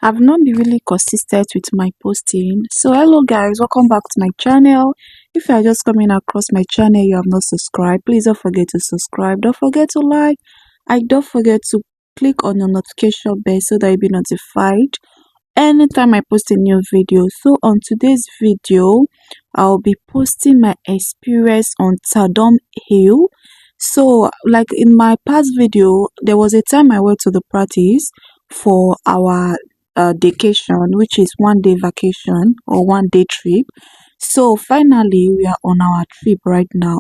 I've not been really consistent with my posting. So hello guys, welcome back to my channel. If you are just coming across my channel, you have not subscribed, please don't forget to subscribe. Don't forget to like, and don't forget to click on the notification bell so that you'll be notified anytime I post a new video. So on today's video, I'll be posting my experience on Tadom Hill. So like in my past video, there was a time I went to the practice for our vacation, which is 1 day vacation or 1 day trip. So finally we are on our trip right now.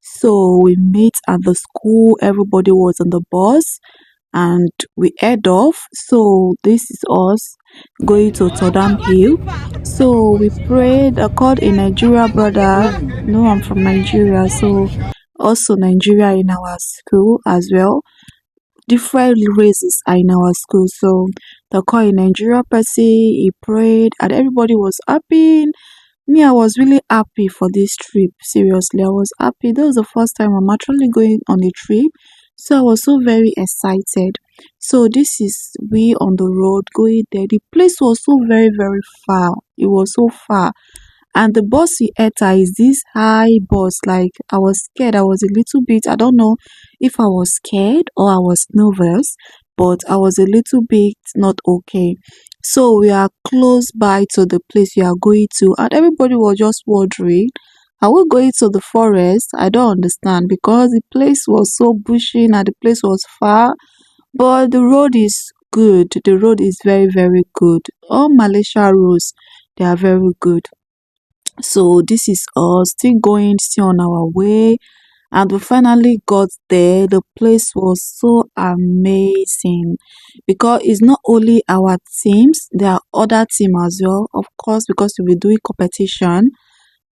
So we met at the school, everybody was on the bus and we head off. So this is us going to Tadom Hill. So we prayed. I called a Nigeria brother. No, I'm from Nigeria, so also Nigeria in our school as well. Different races are in our school. So the call a Nigeria person, he prayed, and everybody was happy. Me, I was really happy for this trip. Seriously, I was happy. That was the first time I'm actually going on a trip. So I was so very excited. So this is we on the road going there. The place was so very, very far. It was so far. And the bus we enter is this high bus. Like I was scared. I was a little bit, I don't know if I was scared or I was nervous, but I was a little bit not okay. So we are close by to the place we are going to, and everybody was just wondering, are we going to the forest? I don't understand, because the place was so bushy and the place was far, but the road is good. The road is very, very good. All Malaysia roads, they are very good. So this is us still going, still on our way, and we finally got there. The place was so amazing because it's not only our teams, there are other teams as well, of course, because we'll be doing competition.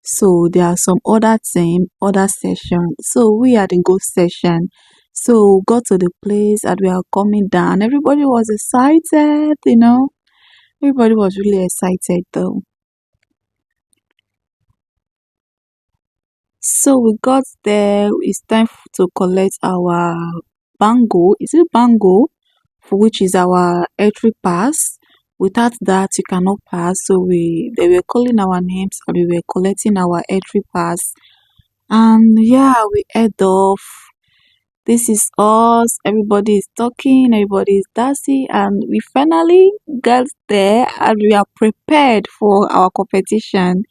So there are some other team, other session. So we are the ghost session. So we got to the place and we are coming down. Everybody was excited, Everybody was really excited though. So we got there. It's time to collect our bango. Is it bango? For which is our entry pass. Without that, you cannot pass. So they were calling our names and we were collecting our entry pass. And yeah, we head off. This is us. Everybody is talking. Everybody is dancing, and we finally got there and we are prepared for our competition.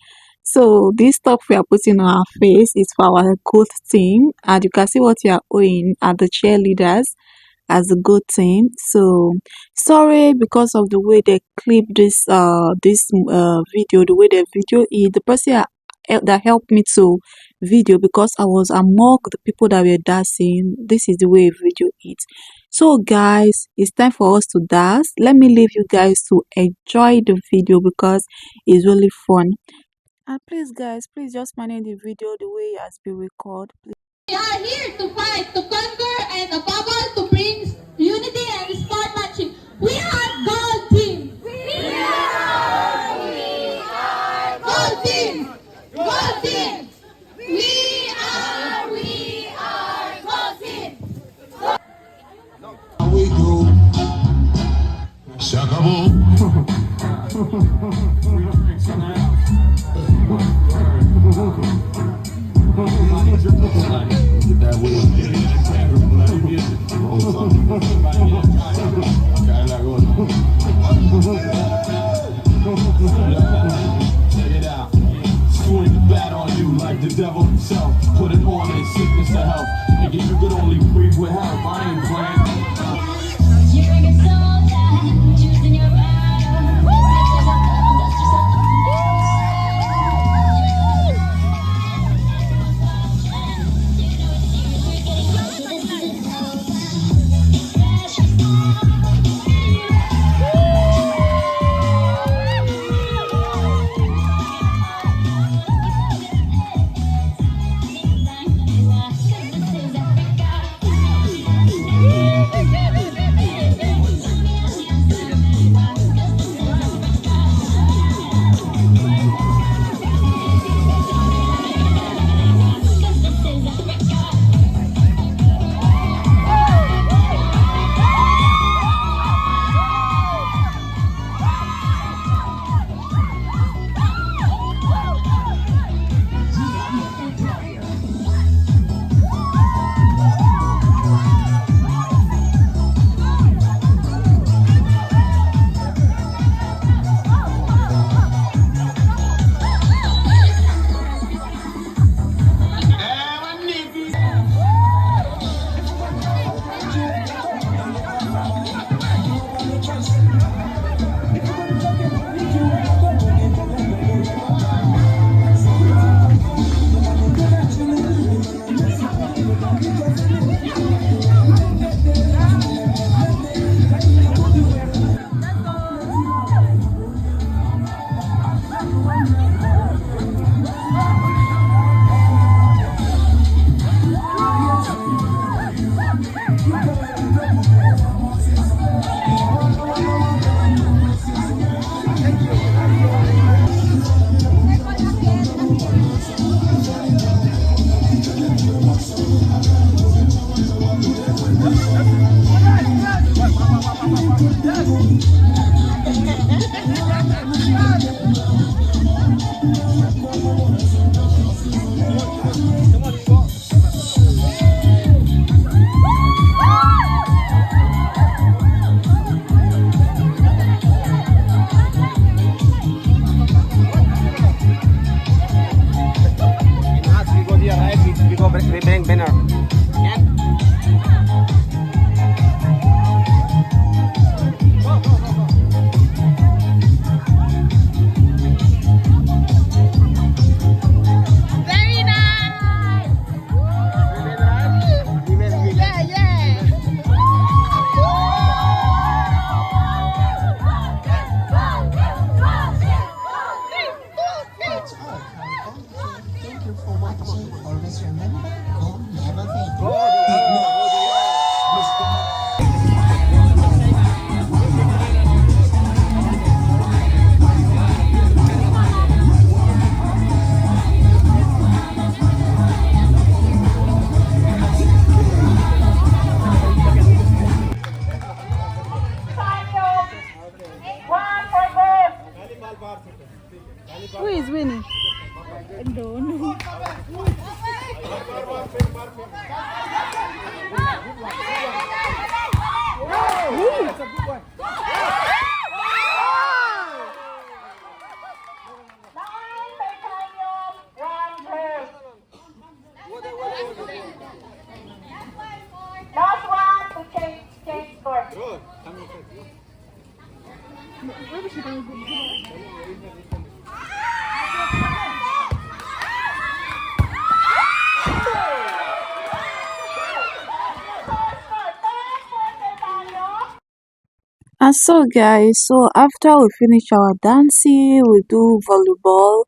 So this stuff we are putting on our face is for our goat team, and you can see what we are owing at the cheerleaders as the goat team. So sorry because of the way they clip this video, the way the video is, the person that helped me to video, because I was among the people that were dancing. This is the way video is. So guys, it's time for us to dance. Let me leave you guys to enjoy the video because it's really fun. And please guys, please just manage the video the way it has been recorded. We are here to fight, to conquer, and above all to bring unity and sport matching. We are Gold Team! We are Gold Team! Gold Team! We are Gold Team! We do. Shakabo. Check it out. Swing the bat on you like the devil himself. Put it on in sickness to health. Nigga, you could only breathe with help. I ain't playing. You're a soldier, choosing your battle. Dust yourself We go there, right? We go we bring banner. Very nice. Yeah, yeah. Thank you for watching. Always remember, home never fails. Go there. Who is winning? Last one to change score. And so guys, so after we finish our dancing, we do volleyball,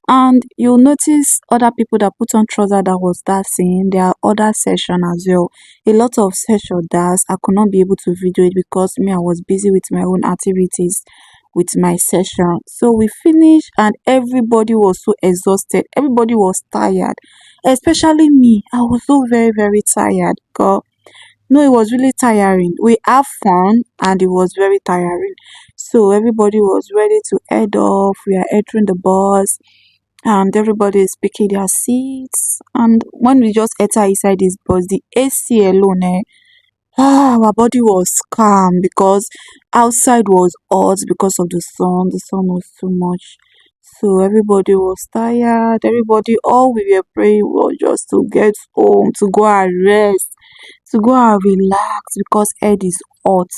and you'll notice other people that put on trouser that was dancing. There are other session as well. A lot of session dance. I could not be able to video it because me, I was busy with my own activities with my session. So we finished and everybody was so exhausted. Everybody was tired. Especially me. I was so very tired. God, no, it was really tiring. We have fun and it was very tiring. So everybody was ready to head off. We are entering the bus and everybody is picking their seats. And when we just enter inside this bus, the AC alone, our body was calm because outside was hot because of the sun. The sun was too much. So everybody was tired. Everybody, all we were praying was just to get home, to go and rest, to go and relax because head is hot.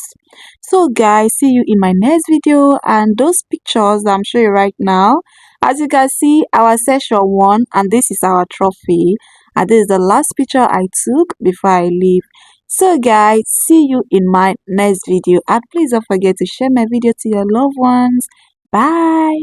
So guys, see you in my next video, and those pictures that I'm showing right now, as you can see, our session one, and this is our trophy, and this is the last picture I took before I leave. So guys, see you in my next video, and please don't forget to share my video to your loved ones. Bye.